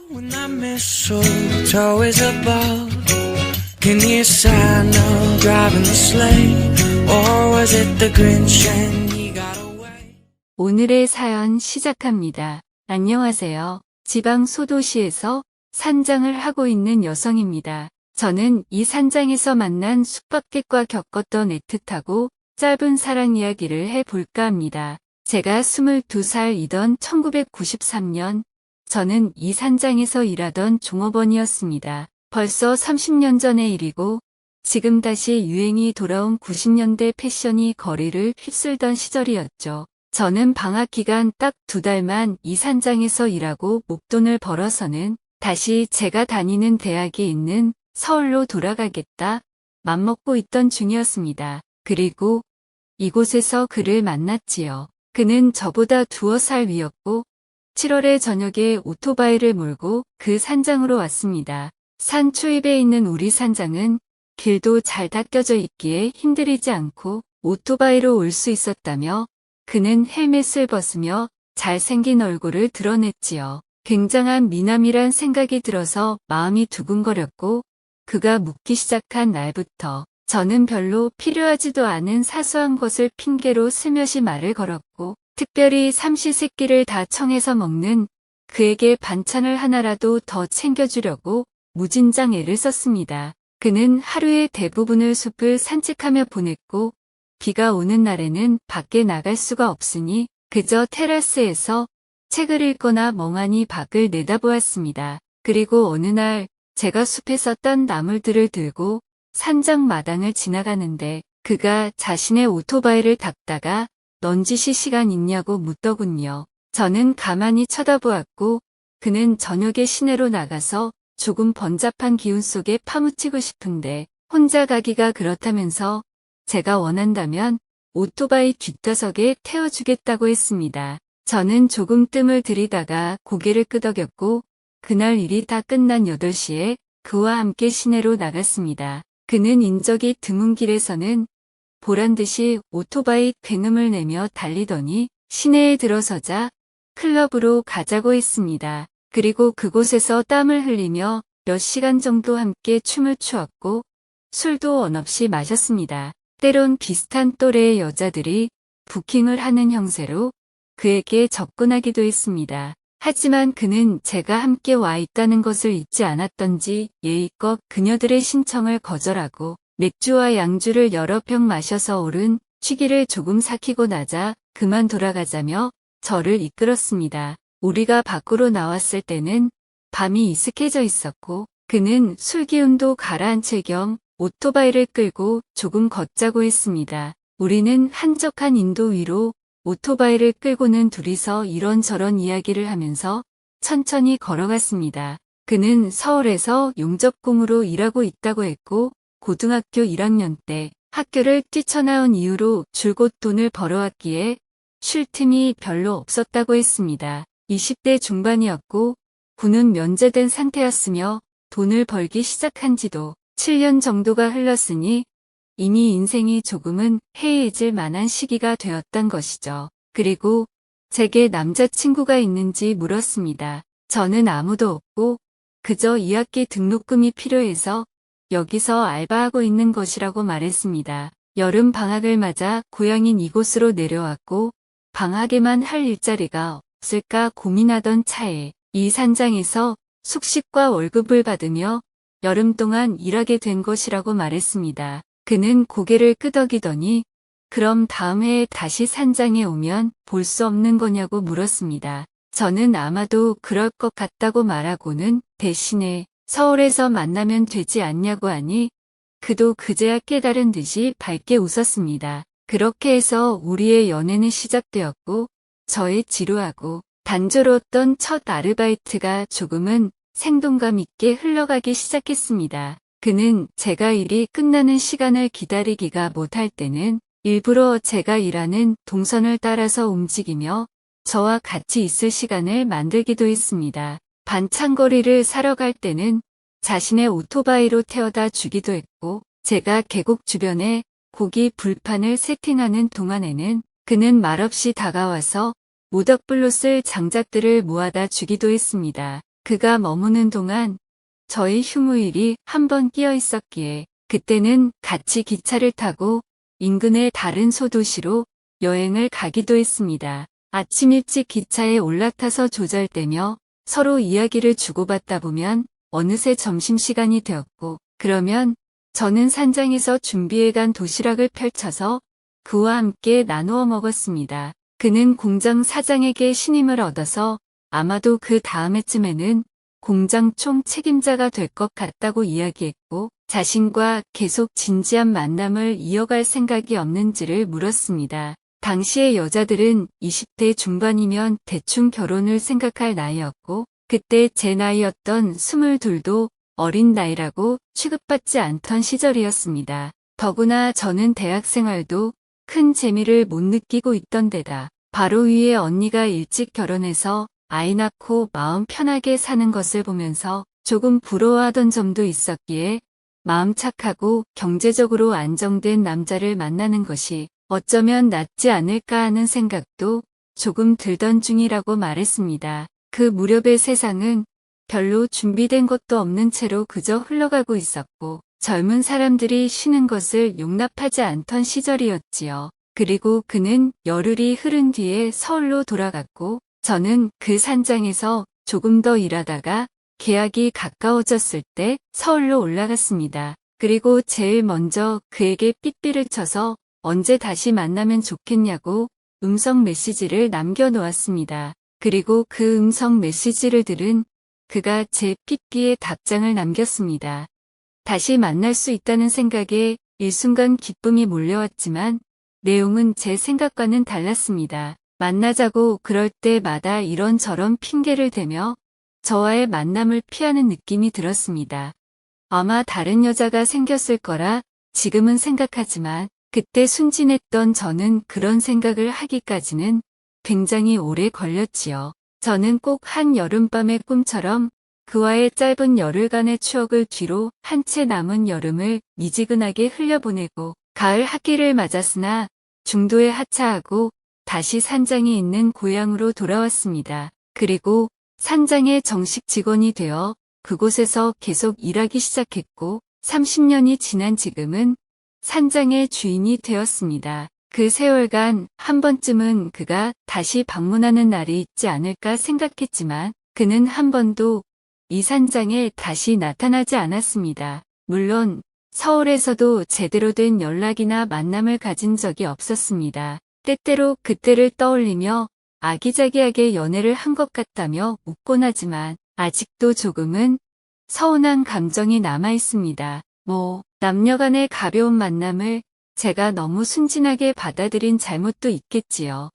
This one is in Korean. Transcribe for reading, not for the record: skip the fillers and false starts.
When that mistletoe is above, can you sign of driving the sleigh? Or was it the Grinch and he got away? 오늘의 사연 시작합니다. 안녕하세요. 지방 소도시에서 산장을 하고 있는 여성입니다. 저는 이 산장에서 만난 숙박객과 겪었던 애틋하고 짧은 사랑 이야기를 해볼까 합니다. 제가 22살이던 1993년, 저는 이 산장에서 일하던 종업원이었습니다. 벌써 30년 전의 일이고 지금 다시 유행이 돌아온 90년대 패션이 거리를 휩쓸던 시절이었죠. 저는 방학 기간 딱 2달만 이 산장에서 일하고 목돈을 벌어서는 다시 제가 다니는 대학이 있는 서울로 돌아가겠다 맘먹고 있던 중이었습니다. 그리고 이곳에서 그를 만났지요. 그는 저보다 2살 위였고 7월의 저녁에 오토바이를 몰고 그 산장으로 왔습니다. 산 초입에 있는 우리 산장은 길도 잘 닦여져 있기에 힘들이지 않고 오토바이로 올 수 있었다며 그는 헬멧을 벗으며 잘생긴 얼굴을 드러냈지요. 굉장한 미남이란 생각이 들어서 마음이 두근거렸고 그가 묻기 시작한 날부터 저는 별로 필요하지도 않은 사소한 것을 핑계로 슬며시 말을 걸었고 특별히 삼시세끼를 다 청해서 먹는 그에게 반찬을 하나라도 더 챙겨주려고 무진장 애를 썼습니다. 그는 하루의 대부분을 숲을 산책하며 보냈고 비가 오는 날에는 밖에 나갈 수가 없으니 그저 테라스에서 책을 읽거나 멍하니 밖을 내다보았습니다. 그리고 어느 날 제가 숲에서 딴 나물들을 들고 산장 마당을 지나가는데 그가 자신의 오토바이를 닦다가 넌지시 시간 있냐고 묻더군요. 저는 가만히 쳐다보았고 그는 저녁에 시내로 나가서 조금 번잡한 기운 속에 파묻히고 싶은데 혼자 가기가 그렇다면서 제가 원한다면 오토바이 뒷좌석에 태워주겠다고 했습니다. 저는 조금 뜸을 들이다가 고개를 끄덕였고 그날 일이 다 끝난 8시에 그와 함께 시내로 나갔습니다. 그는 인적이 드문 길에서는 보란듯이 오토바이 굉음을 내며 달리더니 시내에 들어서자 클럽으로 가자고 했습니다. 그리고 그곳에서 땀을 흘리며 몇 시간 정도 함께 춤을 추었고 술도 원없이 마셨습니다. 때론 비슷한 또래의 여자들이 부킹을 하는 형세로 그에게 접근하기도 했습니다. 하지만 그는 제가 함께 와 있다는 것을 잊지 않았던지 예의껏 그녀들의 신청을 거절하고 맥주와 양주를 여러 병 마셔서 오른 취기를 조금 삭히고 나자 그만 돌아가자며 저를 이끌었습니다. 우리가 밖으로 나왔을 때는 밤이 이슥해져 있었고 그는 술기운도 가라앉힐 겸 오토바이를 끌고 조금 걷자고 했습니다. 우리는 한적한 인도 위로 오토바이를 끌고는 둘이서 이런저런 이야기를 하면서 천천히 걸어갔습니다. 그는 서울에서 용접공으로 일하고 있다고 했고 고등학교 1학년 때 학교를 뛰쳐나온 이후로 줄곧 돈을 벌어왔기에 쉴 틈이 별로 없었다고 했습니다. 20대 중반이었고 군은 면제된 상태였으며 돈을 벌기 시작한 지도 7년 정도가 흘렀으니 이미 인생이 조금은 해이해질 만한 시기가 되었던 것이죠. 그리고 제게 남자친구가 있는지 물었습니다. 저는 아무도 없고 그저 2학기 등록금이 필요해서 여기서 알바하고 있는 것이라고 말했습니다. 여름 방학을 맞아 고향인 이곳으로 내려왔고 방학에만 할 일자리가 없을까 고민하던 차에 이 산장에서 숙식과 월급을 받으며 여름 동안 일하게 된 것이라고 말했습니다. 그는 고개를 끄덕이더니 그럼 다음 해에 다시 산장에 오면 볼 수 없는 거냐고 물었습니다. 저는 아마도 그럴 것 같다고 말하고는 대신에 서울에서 만나면 되지 않냐고 하니 그도 그제야 깨달은 듯이 밝게 웃었습니다. 그렇게 해서 우리의 연애는 시작되었고 저의 지루하고 단조로웠던 첫 아르바이트가 조금은 생동감 있게 흘러가기 시작했습니다. 그는 제가 일이 끝나는 시간을 기다리기가 못할 때는 일부러 제가 일하는 동선을 따라서 움직이며 저와 같이 있을 시간을 만들기도 했습니다. 반찬거리를 사러 갈 때는 자신의 오토바이로 태워다 주기도 했고 제가 계곡 주변에 고기 불판을 세팅하는 동안에는 그는 말없이 다가와서 모닥불로 쓸 장작들을 모아다 주기도 했습니다. 그가 머무는 동안 저희 휴무일이 한 번 끼어 있었기에 그때는 같이 기차를 타고 인근의 다른 소도시로 여행을 가기도 했습니다. 아침 일찍 기차에 올라타서 조잘대며 서로 이야기를 주고받다 보면 어느새 점심시간이 되었고, 그러면 저는 산장에서 준비해간 도시락을 펼쳐서 그와 함께 나누어 먹었습니다. 그는 공장 사장에게 신임을 얻어서 아마도 그 다음 해쯤에는 공장 총 책임자가 될 것 같다고 이야기했고, 자신과 계속 진지한 만남을 이어갈 생각이 없는지를 물었습니다. 당시의 여자들은 20대 중반이면 대충 결혼을 생각할 나이였고, 그때 제 나이였던 22도 어린 나이라고 취급받지 않던 시절이었습니다. 더구나 저는 대학 생활도 큰 재미를 못 느끼고 있던 데다 바로 위에 언니가 일찍 결혼해서 아이 낳고 마음 편하게 사는 것을 보면서 조금 부러워하던 점도 있었기에 마음 착하고 경제적으로 안정된 남자를 만나는 것이 어쩌면 낫지 않을까 하는 생각도 조금 들던 중이라고 말했습니다. 그 무렵의 세상은 별로 준비된 것도 없는 채로 그저 흘러가고 있었고 젊은 사람들이 쉬는 것을 용납하지 않던 시절이었지요. 그리고 그는 열흘이 흐른 뒤에 서울로 돌아갔고 저는 그 산장에서 조금 더 일하다가 계약이 가까워졌을 때 서울로 올라갔습니다. 그리고 제일 먼저 그에게 삐삐를 쳐서 언제 다시 만나면 좋겠냐고 음성 메시지를 남겨놓았습니다. 그리고 그 음성 메시지를 들은 그가 제 삐삐에 답장을 남겼습니다. 다시 만날 수 있다는 생각에 일순간 기쁨이 몰려왔지만 내용은 제 생각과는 달랐습니다. 만나자고 그럴 때마다 이런저런 핑계를 대며 저와의 만남을 피하는 느낌이 들었습니다. 아마 다른 여자가 생겼을 거라 지금은 생각하지만 그때 순진했던 저는 그런 생각을 하기까지는 굉장히 오래 걸렸지요. 저는 꼭 한 여름밤의 꿈처럼 그와의 짧은 열흘간의 추억을 뒤로 한 채 남은 여름을 미지근하게 흘려보내고 가을 학기를 맞았으나 중도에 하차하고 다시 산장이 있는 고향으로 돌아왔습니다. 그리고 산장의 정식 직원이 되어 그곳에서 계속 일하기 시작했고 30년이 지난 지금은 산장의 주인이 되었습니다. 그 세월간 한 번쯤은 그가 다시 방문하는 날이 있지 않을까 생각했지만 그는 한 번도 이 산장에 다시 나타나지 않았습니다. 물론 서울에서도 제대로 된 연락이나 만남을 가진 적이 없었습니다. 때때로 그때를 떠올리며 아기자기하게 연애를 한 것 같다며 웃곤 하지만 아직도 조금은 서운한 감정이 남아 있습니다. 남녀 간의 가벼운 만남을 제가 너무 순진하게 받아들인 잘못도 있겠지요.